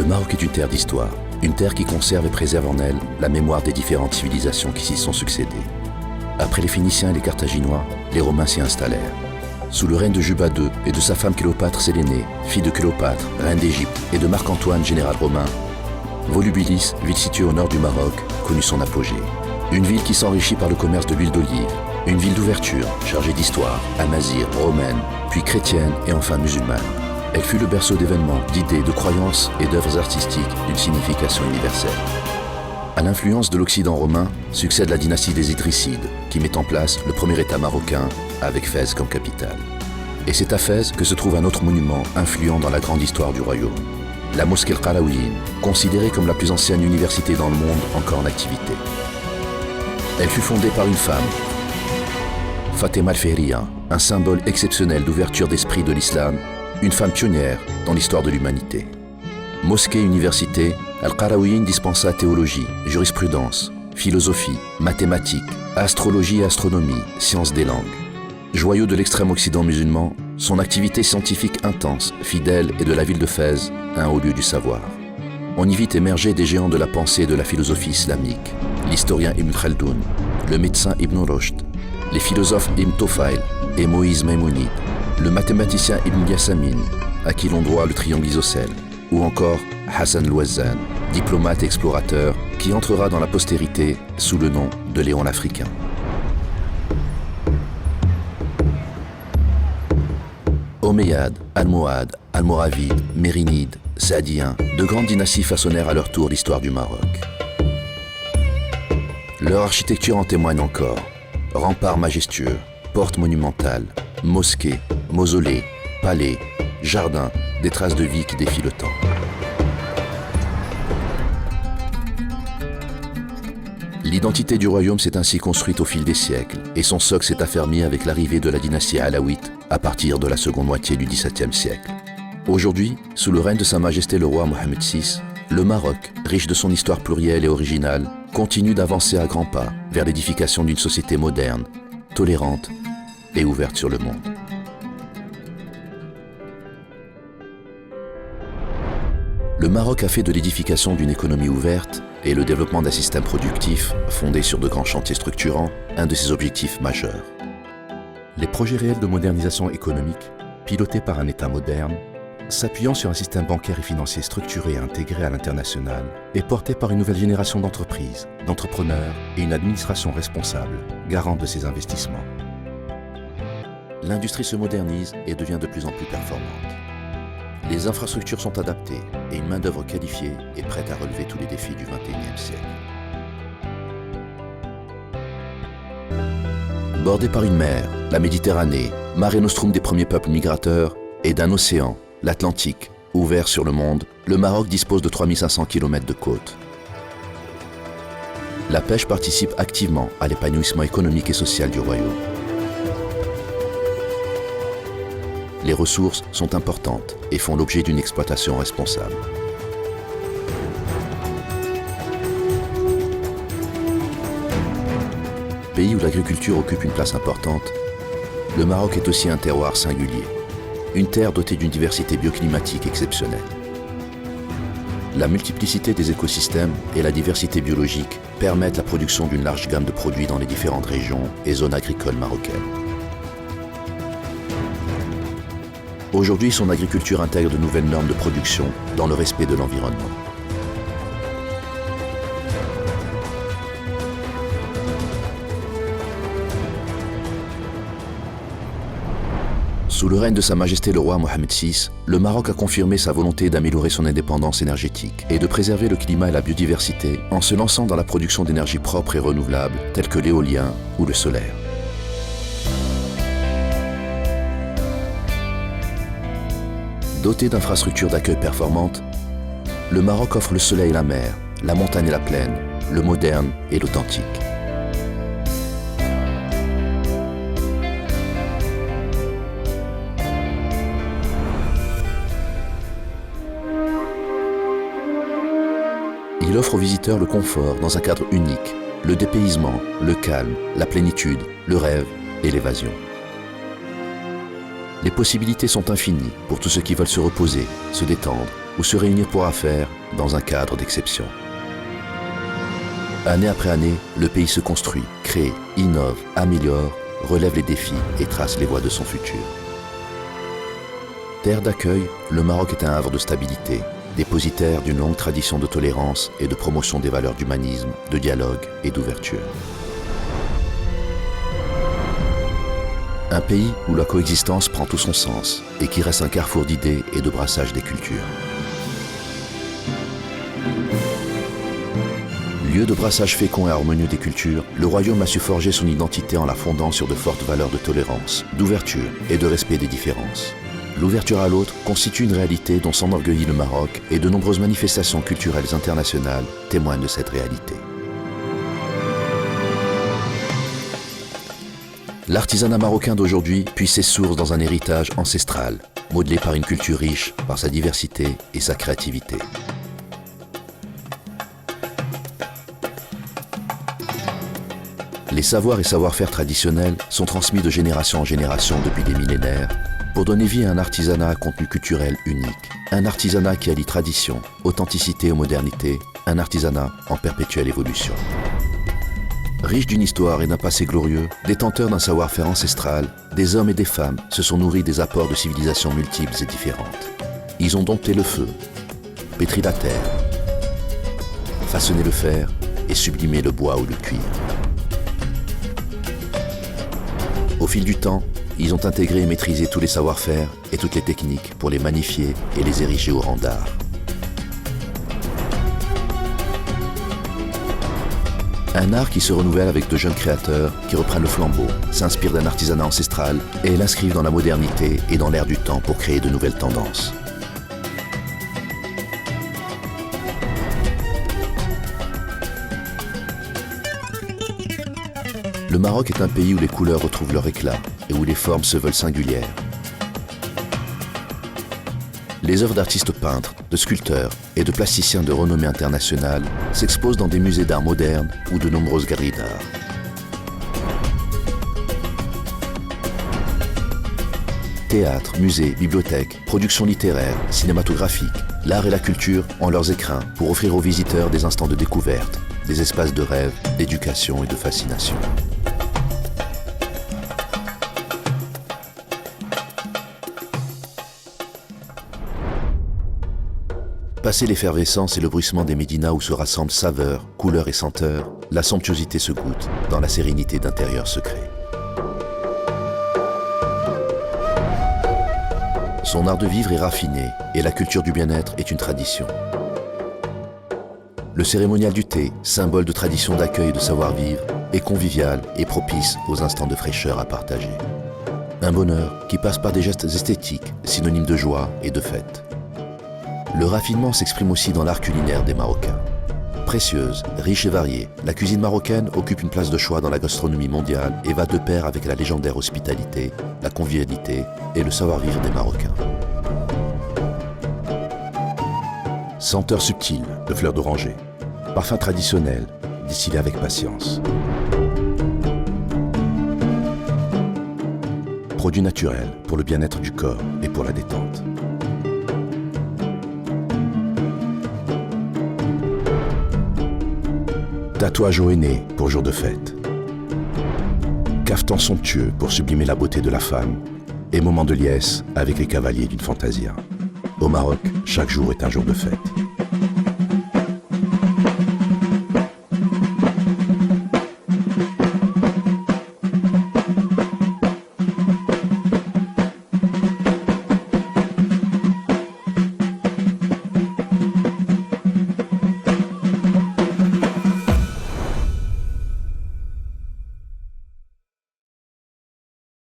Maroc est une terre d'histoire, une terre qui conserve et préserve en elle la mémoire des différentes civilisations qui s'y sont succédées. Après les Phéniciens et les Carthaginois, les Romains s'y installèrent. Sous le règne de Juba II et de sa femme Cléopâtre Sélénée, fille de Cléopâtre, reine d'Égypte, et de Marc-Antoine, général romain, Volubilis, ville située au nord du Maroc, connut son apogée. Une ville qui s'enrichit par le commerce de l'huile d'olive, une ville d'ouverture, chargée d'histoire, amazigh, romaine, puis chrétienne et enfin musulmane. Elle fut le berceau d'événements, d'idées, de croyances et d'œuvres artistiques d'une signification universelle. À l'influence de l'Occident romain succède la dynastie des Idrissides, qui met en place le premier État marocain avec Fès comme capitale. Et c'est à Fès que se trouve un autre monument influent dans la grande histoire du royaume, la mosquée Al-Qarawiyyin, considérée comme la plus ancienne université dans le monde encore en activité. Elle fut fondée par une femme, Fatima al-Fihriya, un symbole exceptionnel d'ouverture d'esprit de l'islam, une femme pionnière dans l'histoire de l'humanité. Mosquée université, Al-Qarawiyyin dispensa théologie, jurisprudence, philosophie, mathématiques, astrologie et astronomie, sciences des langues. Joyau de l'extrême occident musulman, son activité scientifique intense, fidèle et de la ville de Fès, un haut lieu du savoir. On y vit émerger des géants de la pensée et de la philosophie islamique, l'historien Ibn Khaldoun, le médecin Ibn Rushd, les philosophes Ibn Tufayl et Moïse Maïmonide, le mathématicien Ibn Yassamin, à qui l'on doit le triangle isocèle, ou encore Hassan al-Wazzan, diplomate et explorateur qui entrera dans la postérité sous le nom de Léon l'Africain. Omeyyades, Almohades, Almoravides, Mérinides, Saadiens, de grandes dynasties façonnèrent à leur tour l'histoire du Maroc. Leur architecture en témoigne encore. Remparts majestueux, portes monumentales, mosquées, mausolées, palais, jardins, des traces de vie qui défient le temps. L'identité du royaume s'est ainsi construite au fil des siècles et son socle s'est affermi avec l'arrivée de la dynastie alaouite à partir de la seconde moitié du XVIIe siècle. Aujourd'hui, sous le règne de Sa Majesté le roi Mohammed VI, le Maroc, riche de son histoire plurielle et originale, continue d'avancer à grands pas vers l'édification d'une société moderne, tolérante et ouverte sur le monde. Le Maroc a fait de l'édification d'une économie ouverte et le développement d'un système productif fondé sur de grands chantiers structurants un de ses objectifs majeurs. Les projets réels de modernisation économique, pilotés par un État moderne, s'appuyant sur un système bancaire et financier structuré et intégré à l'international, et porté par une nouvelle génération d'entreprises, d'entrepreneurs et une administration responsable, garante de ces investissements. L'industrie se modernise et devient de plus en plus performante. Les infrastructures sont adaptées et une main-d'œuvre qualifiée est prête à relever tous les défis du XXIe siècle. Bordé par une mer, la Méditerranée, Mare Nostrum des premiers peuples migrateurs, et d'un océan, l'Atlantique, ouvert sur le monde, le Maroc dispose de 3500 km de côte. La pêche participe activement à l'épanouissement économique et social du royaume. Les ressources sont importantes et font l'objet d'une exploitation responsable. Pays où l'agriculture occupe une place importante, le Maroc est aussi un terroir singulier, une terre dotée d'une diversité bioclimatique exceptionnelle. La multiplicité des écosystèmes et la diversité biologique permettent la production d'une large gamme de produits dans les différentes régions et zones agricoles marocaines. Aujourd'hui, son agriculture intègre de nouvelles normes de production dans le respect de l'environnement. Sous le règne de Sa Majesté le roi Mohammed VI, le Maroc a confirmé sa volonté d'améliorer son indépendance énergétique et de préserver le climat et la biodiversité en se lançant dans la production d'énergie propre et renouvelable telles que l'éolien ou le solaire. Doté d'infrastructures d'accueil performantes, le Maroc offre le soleil et la mer, la montagne et la plaine, le moderne et l'authentique. Il offre aux visiteurs le confort dans un cadre unique, le dépaysement, le calme, la plénitude, le rêve et l'évasion. Les possibilités sont infinies pour tous ceux qui veulent se reposer, se détendre ou se réunir pour affaires dans un cadre d'exception. Année après année, le pays se construit, crée, innove, améliore, relève les défis et trace les voies de son futur. Terre d'accueil, le Maroc est un havre de stabilité, dépositaire d'une longue tradition de tolérance et de promotion des valeurs d'humanisme, de dialogue et d'ouverture. Un pays où la coexistence prend tout son sens et qui reste un carrefour d'idées et de brassage des cultures. Lieu de brassage fécond et harmonieux des cultures, le royaume a su forger son identité en la fondant sur de fortes valeurs de tolérance, d'ouverture et de respect des différences. L'ouverture à l'autre constitue une réalité dont s'enorgueillit le Maroc et de nombreuses manifestations culturelles internationales témoignent de cette réalité. L'artisanat marocain d'aujourd'hui puise ses sources dans un héritage ancestral, modelé par une culture riche, par sa diversité et sa créativité. Les savoirs et savoir-faire traditionnels sont transmis de génération en génération depuis des millénaires pour donner vie à un artisanat à contenu culturel unique, un artisanat qui allie tradition, authenticité et modernité, un artisanat en perpétuelle évolution. Riches d'une histoire et d'un passé glorieux, détenteurs d'un savoir-faire ancestral, des hommes et des femmes se sont nourris des apports de civilisations multiples et différentes. Ils ont dompté le feu, pétri la terre, façonné le fer et sublimé le bois ou le cuir. Au fil du temps, ils ont intégré et maîtrisé tous les savoir-faire et toutes les techniques pour les magnifier et les ériger au rang d'art. Un art qui se renouvelle avec de jeunes créateurs qui reprennent le flambeau, s'inspirent d'un artisanat ancestral et l'inscrivent dans la modernité et dans l'air du temps pour créer de nouvelles tendances. Le Maroc est un pays où les couleurs retrouvent leur éclat et où les formes se veulent singulières. Les œuvres d'artistes peintres, de sculpteurs et de plasticiens de renommée internationale s'exposent dans des musées d'art moderne ou de nombreuses galeries d'art. Théâtre, musées, bibliothèques, productions littéraires, cinématographiques, l'art et la culture ont leurs écrins pour offrir aux visiteurs des instants de découverte, des espaces de rêve, d'éducation et de fascination. Passé l'effervescence et le bruissement des médinas où se rassemblent saveurs, couleurs et senteurs, la somptuosité se goûte dans la sérénité d'intérieurs secrets. Son art de vivre est raffiné et la culture du bien-être est une tradition. Le cérémonial du thé, symbole de tradition d'accueil et de savoir-vivre, est convivial et propice aux instants de fraîcheur à partager. Un bonheur qui passe par des gestes esthétiques, synonymes de joie et de fête. Le raffinement s'exprime aussi dans l'art culinaire des Marocains. Précieuse, riche et variée, la cuisine marocaine occupe une place de choix dans la gastronomie mondiale et va de pair avec la légendaire hospitalité, la convivialité et le savoir-vivre des Marocains. Senteur subtile de fleurs d'oranger, parfum traditionnel, distillé avec patience. Produit naturel pour le bien-être du corps et pour la détente. Tatouage au henné pour jour de fête. Cafetan somptueux pour sublimer la beauté de la femme. Et moment de liesse avec les cavaliers d'une fantasia. Au Maroc, chaque jour est un jour de fête.